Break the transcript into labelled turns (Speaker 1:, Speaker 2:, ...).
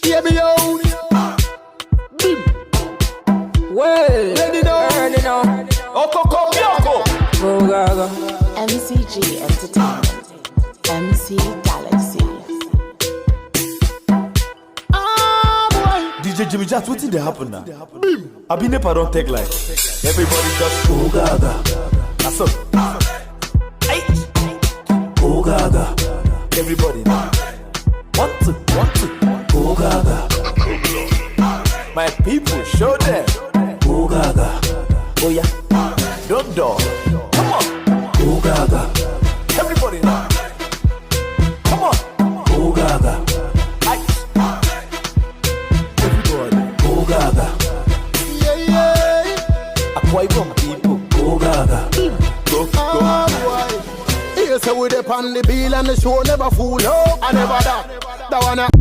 Speaker 1: baby out.
Speaker 2: Well,
Speaker 1: Ready now. Okoko Bioko.
Speaker 2: Go Gaga.
Speaker 3: MCG Entertainment, MC Galaxy.
Speaker 4: DJ Jimmy Jazz, what did they happen now? I been never don't take like everybody just go gaga. That's up. Hey. Go gaga. Everybody now. One, two, go gaga. My people, show them. Go gaga. Oh yeah. Don't door. Come on. Go gaga. Everybody now. Come on. Go gaga. Go gaga. Why don't people go gaga? Go.
Speaker 1: Here's how we dip on the bill and the show never fool. No, I never that. That one.